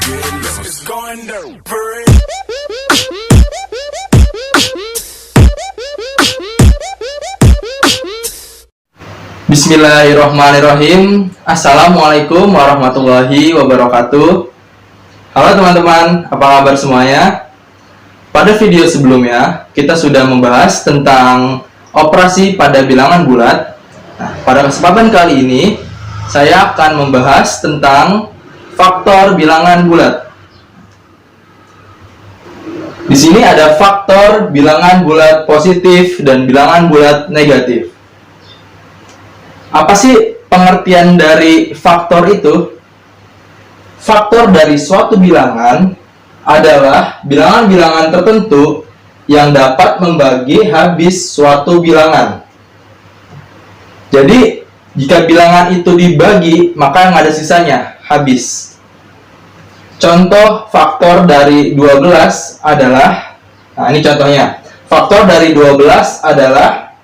It's going down. Bismillahirrahmanirrahim. Assalamualaikum warahmatullahi wabarakatuh. Halo teman-teman, apa kabar semuanya? Pada video sebelumnya, kita sudah membahas tentang operasi pada bilangan bulat. Nah, pada kesempatan kali ini, saya akan membahas tentang faktor bilangan bulat. Di sini ada faktor bilangan bulat positif dan bilangan bulat negatif. Apa sih pengertian dari faktor itu? Faktor dari suatu bilangan adalah bilangan-bilangan tertentu yang dapat membagi habis suatu bilangan. Jadi, jika bilangan itu dibagi, maka yang ada sisanya habis. Contoh faktor dari 12 adalah, nah ini contohnya. Faktor dari 12 adalah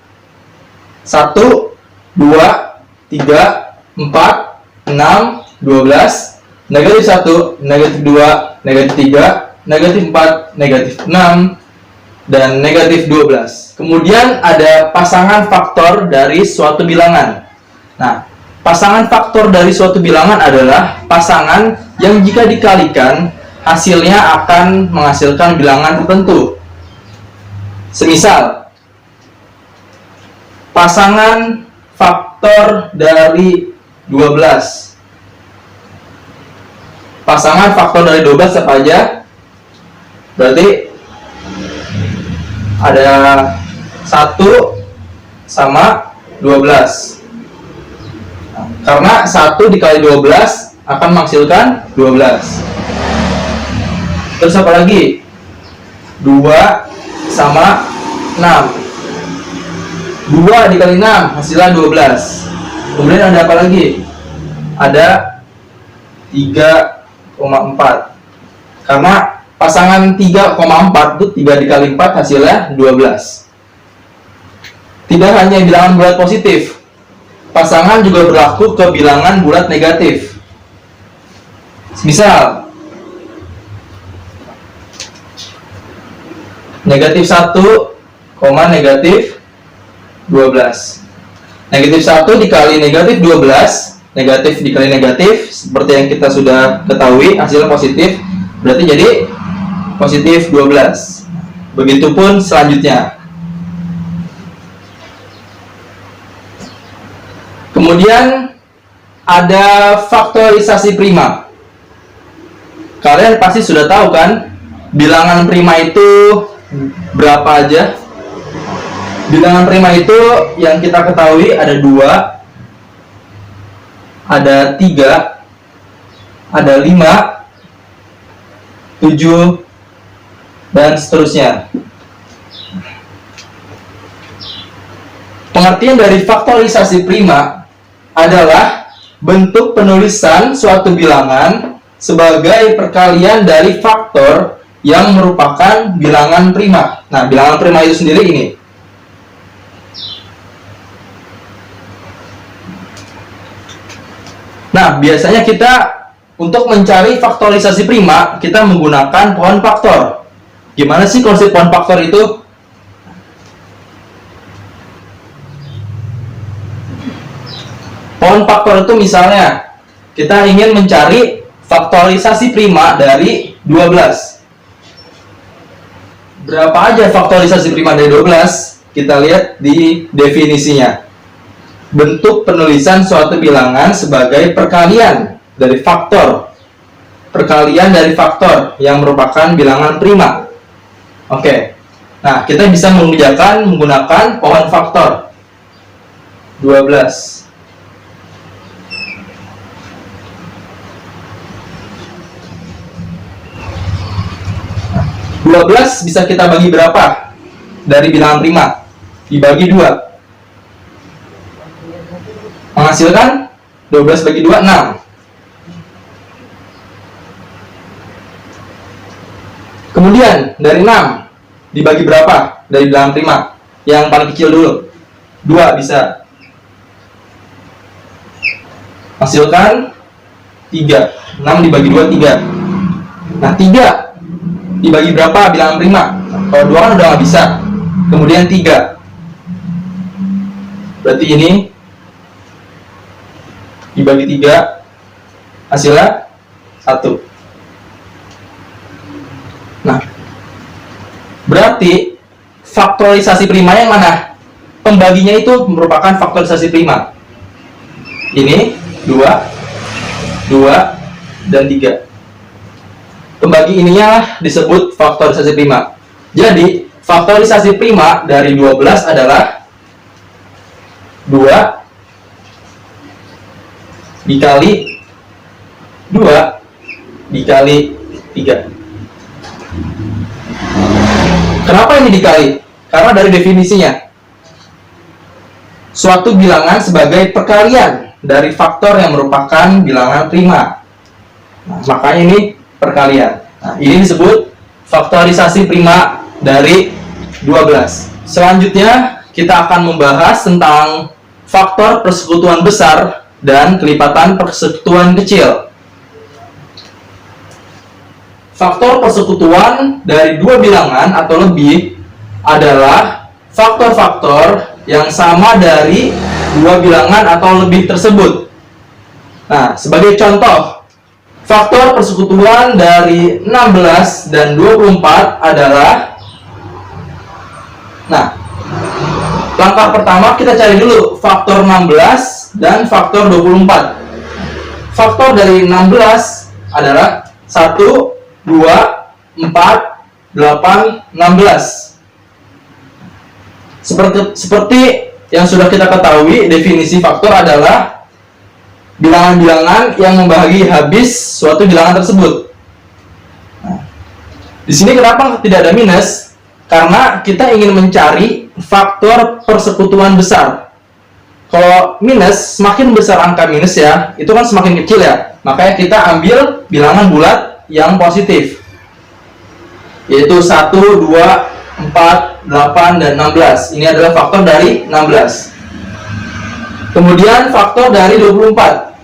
1, 2, 3, 4, 6, 12, negatif 1, negatif 2, negatif 3, negatif 4, negatif 6, dan negatif 12. Kemudian ada pasangan faktor dari suatu bilangan. Nah, pasangan faktor dari suatu bilangan adalah pasangan yang jika dikalikan, hasilnya akan menghasilkan bilangan tertentu. Semisal, pasangan faktor dari 12. Pasangan faktor dari 12 apa aja? Berarti ada 1 sama 12. Nah, karena 1 dikali 12 akan menghasilkan 12. Terus apa lagi? 2 sama 6. 2 dikali 6 hasilnya 12. Kemudian ada apa lagi? Ada 3,4. Karena pasangan 3,4 itu 3 dikali 4 hasilnya 12. Tidak hanya bilangan bulat positif, pasangan juga berlaku ke bilangan bulat negatif. Misal, negatif 1, negatif 12. Negatif 1 dikali negatif 12, negatif dikali negatif, seperti yang kita sudah ketahui, hasilnya positif, berarti jadi positif 12. Begitupun selanjutnya. Kemudian ada faktorisasi prima. Kalian pasti sudah tahu kan, bilangan prima itu berapa aja? Bilangan prima itu yang kita ketahui ada 2, ada 3, ada 5, 7, dan seterusnya. Pengertian dari faktorisasi prima adalah bentuk penulisan suatu bilangan sebagai perkalian dari faktor yang merupakan bilangan prima. Nah, bilangan prima itu sendiri ini. Nah, biasanya kita untuk mencari faktorisasi prima, kita menggunakan pohon faktor. Gimana sih konsep pohon faktor itu? Pohon faktor itu misalnya, kita ingin mencari faktorisasi prima dari 12. Berapa aja faktorisasi prima dari 12? Kita lihat di definisinya. Bentuk penulisan suatu bilangan sebagai perkalian dari faktor. Perkalian dari faktor yang merupakan bilangan prima. Oke. Nah, kita bisa mengerjakan menggunakan pohon faktor. 12. Nah, 12 bisa kita bagi berapa? Dari bilangan prima. Dibagi 2. Menghasilkan 12 bagi 2, 6. Kemudian dari 6 dibagi berapa? Dari bilangan prima. Yang paling kecil dulu. 2 bisa. Hasilkan 3. 6 dibagi 2, 3. Nah, 3 dibagi berapa bilangan prima? Kalau 2 kan udah nggak bisa. Kemudian 3. Berarti ini dibagi 3, hasilnya 1. Nah, berarti faktorisasi prima yang mana? Pembaginya itu merupakan faktorisasi prima. Ini 2, 2, dan 3. Pembagi ininya disebut faktorisasi prima. Jadi, faktorisasi prima dari 12 adalah 2 dikali 2 dikali 3. Kenapa ini dikali? Karena dari definisinya, suatu bilangan sebagai perkalian dari faktor yang merupakan bilangan prima. Nah, makanya ini perkalian. Nah, ini disebut faktorisasi prima dari 12. Selanjutnya, kita akan membahas tentang faktor persekutuan besar dan kelipatan persekutuan kecil. Faktor persekutuan dari dua bilangan atau lebih adalah faktor-faktor yang sama dari dua bilangan atau lebih tersebut. Nah, sebagai contoh, faktor persekutuan dari 16 dan 24 adalah, nah, langkah pertama kita cari dulu faktor 16 dan faktor 24. Faktor dari 16 adalah 1, 2, 4, 8, 16. Seperti yang sudah kita ketahui, definisi faktor adalah bilangan-bilangan yang membagi habis suatu bilangan tersebut. Nah, di sini kenapa tidak ada minus? Karena kita ingin mencari faktor persekutuan besar. Kalau minus, semakin besar angka minus ya, itu kan semakin kecil ya. Makanya kita ambil bilangan bulat yang positif, yaitu 1, 2, 4, 8, dan 16. Ini adalah faktor dari 16. Kemudian faktor dari 24.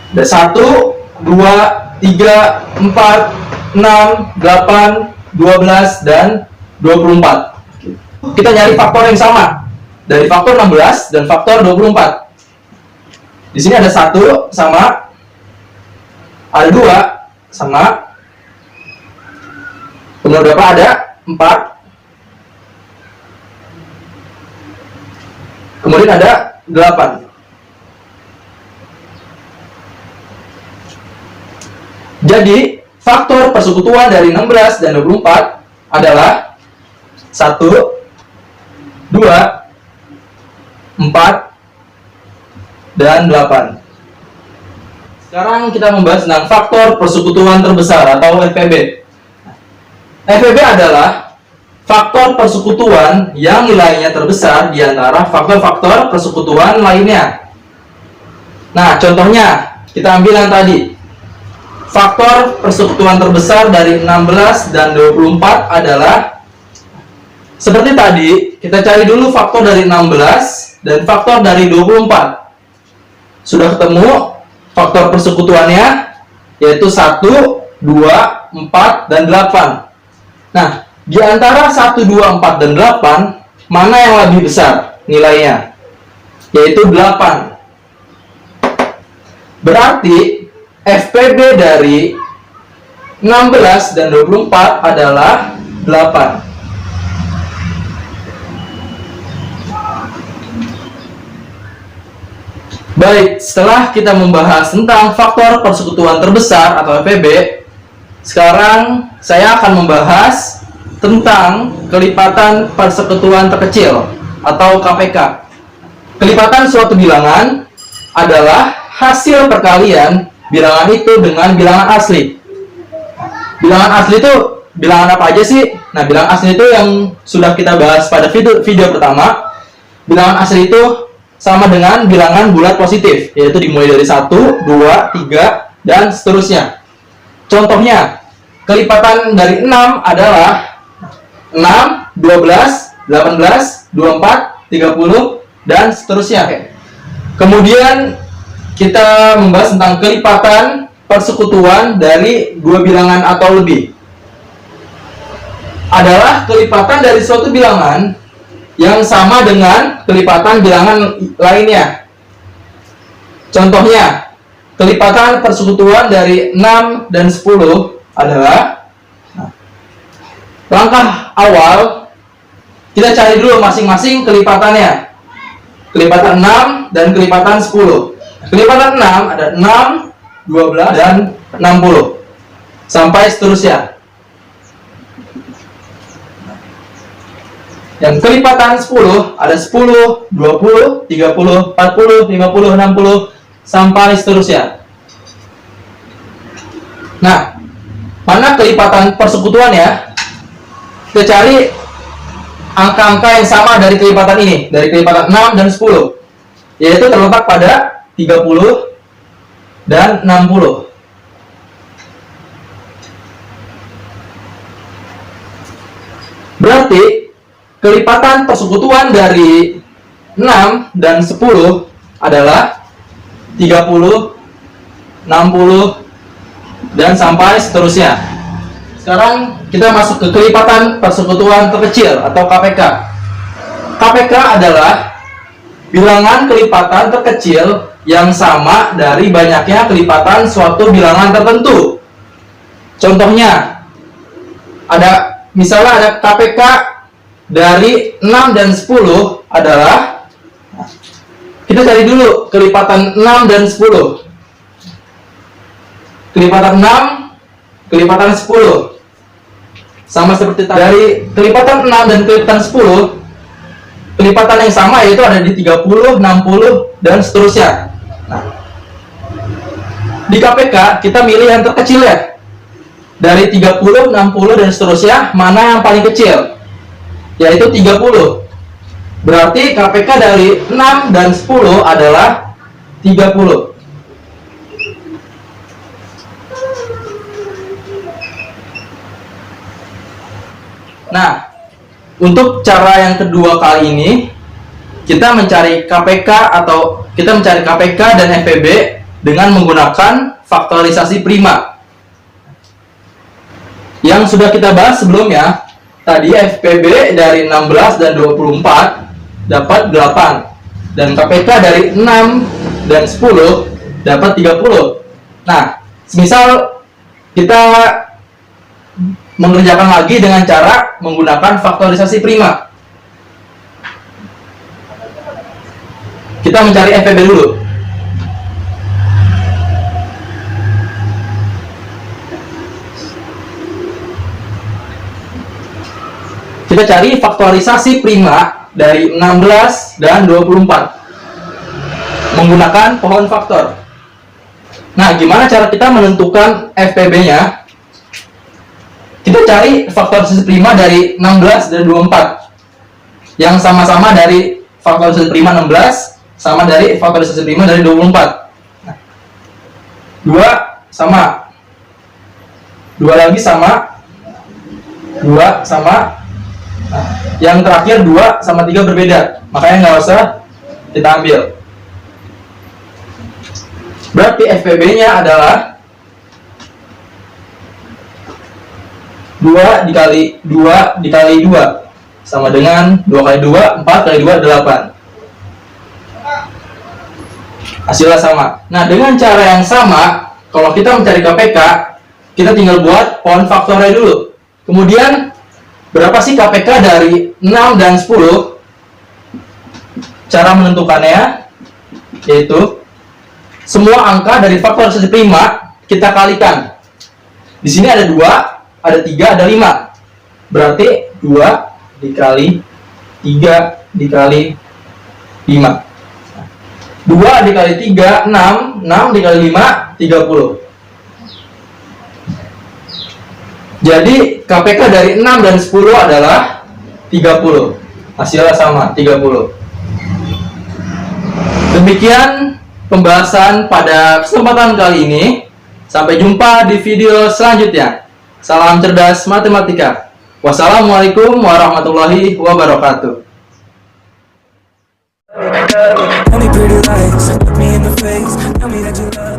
Ada 1, 2, 3, 4, 6, 8, 12, dan 24. Kita nyari faktor yang sama dari faktor 16 dan faktor 24. Di sini ada 1 sama, ada 2 sama, kemudian berapa? Ada 4, kemudian ada 8. Jadi faktor persekutuan dari 16 dan 24 adalah 1, 2, 4, dan 8. Sekarang kita membahas tentang faktor persekutuan terbesar atau FPB. FPB adalah faktor persekutuan yang nilainya terbesar di antara faktor-faktor persekutuan lainnya. Nah, contohnya kita ambil yang tadi. Faktor persekutuan terbesar dari 16 dan 24 adalah seperti tadi, kita cari dulu faktor dari 16 dan faktor dari 24. Sudah ketemu faktor persekutuannya, yaitu 1, 2, 4, dan 8. Nah, di antara 1, 2, 4, dan 8, mana yang lebih besar nilainya? Yaitu 8. Berarti FPB dari 16 dan 24 adalah 8. Baik, setelah kita membahas tentang faktor persekutuan terbesar atau FPB, sekarang saya akan membahas tentang kelipatan persekutuan terkecil atau KPK. Kelipatan suatu bilangan adalah hasil perkalian bilangan itu dengan bilangan asli. Bilangan asli itu bilangan apa aja sih? Nah, bilangan asli itu yang sudah kita bahas pada video pertama. Bilangan asli itu sama dengan bilangan bulat positif, yaitu dimulai dari 1, 2, 3, dan seterusnya. Contohnya, kelipatan dari 6 adalah 6, 12, 18, 24, 30, dan seterusnya. Kemudian kita membahas tentang kelipatan persekutuan dari dua bilangan atau lebih adalah kelipatan dari suatu bilangan yang sama dengan kelipatan bilangan lainnya. Contohnya, kelipatan persekutuan dari 6 dan 10 adalah, langkah awal kita cari dulu masing-masing kelipatannya. Kelipatan 6 dan kelipatan 10. Kelipatan 6 ada 6, 12, dan 60 sampai seterusnya. Yang kelipatan 10 ada 10, 20, 30, 40, 50, 60 sampai seterusnya. Nah, mana kelipatan persekutuan ya? Kita cari angka-angka yang sama dari kelipatan ini, dari kelipatan 6 dan 10, yaitu terletak pada 30 dan 60. Berarti kelipatan persekutuan dari 6 dan 10 adalah 30, 60, dan sampai seterusnya. Sekarang kita masuk ke kelipatan persekutuan terkecil atau KPK. KPK adalah bilangan kelipatan terkecil yang sama dari banyaknya kelipatan suatu bilangan tertentu. Contohnya, misalnya ada KPK dari 6 dan 10 adalah, kita cari dulu kelipatan 6 dan 10. Kelipatan 6, kelipatan 10. Sama seperti tadi. Dari kelipatan 6 dan kelipatan 10, kelipatan yang sama yaitu ada di 30, 60, dan seterusnya. Nah, di KPK kita milih yang terkecil ya. Dari 30, 60, dan seterusnya, mana yang paling kecil? Yaitu 30. Berarti KPK dari 6 dan 10 adalah 30. Nah, untuk cara yang kedua kali ini, kita mencari KPK dan FPB dengan menggunakan faktorisasi prima. Yang sudah kita bahas sebelumnya, tadi FPB dari 16 dan 24 dapat 8, dan KPK dari 6 dan 10 dapat 30. Nah, semisal kita mengerjakan lagi dengan cara menggunakan faktorisasi prima. Kita mencari FPB dulu. Kita cari faktorisasi prima dari 16 dan 24 menggunakan pohon faktor. Nah, gimana cara kita menentukan FPB-nya? Kita cari faktorisasi prima dari 16 dan 24 yang sama-sama dari faktorisasi prima 16 sama dari faktorisasi prima dari 24. Nah, 2 sama, 2 lagi sama, 2 sama. Nah, yang terakhir 2 sama 3 berbeda, makanya nggak usah kita ambil. Berarti FPB-nya adalah 2 dikali 2 dikali 2 sama dengan 2 kali 2, 4 kali 2, 8. Hasilnya sama. Nah, dengan cara yang sama, kalau kita mencari KPK, kita tinggal buat pohon faktornya dulu. Kemudian, berapa sih KPK dari 6 dan 10? Cara menentukannya yaitu semua angka dari faktorisasi prima kita kalikan. Di sini ada 2, ada 3, ada 5. Berarti 2 dikali 3 dikali 5. 2 dikali 3, 6. 6 dikali 5, 30. Jadi KPK dari 6 dan 10 adalah 30. Hasilnya sama, 30. Demikian pembahasan pada kesempatan kali ini. Sampai jumpa di video selanjutnya. Salam cerdas matematika. Wassalamualaikum warahmatullahi wabarakatuh. Tell me pretty lies, look me in the face, tell me that you love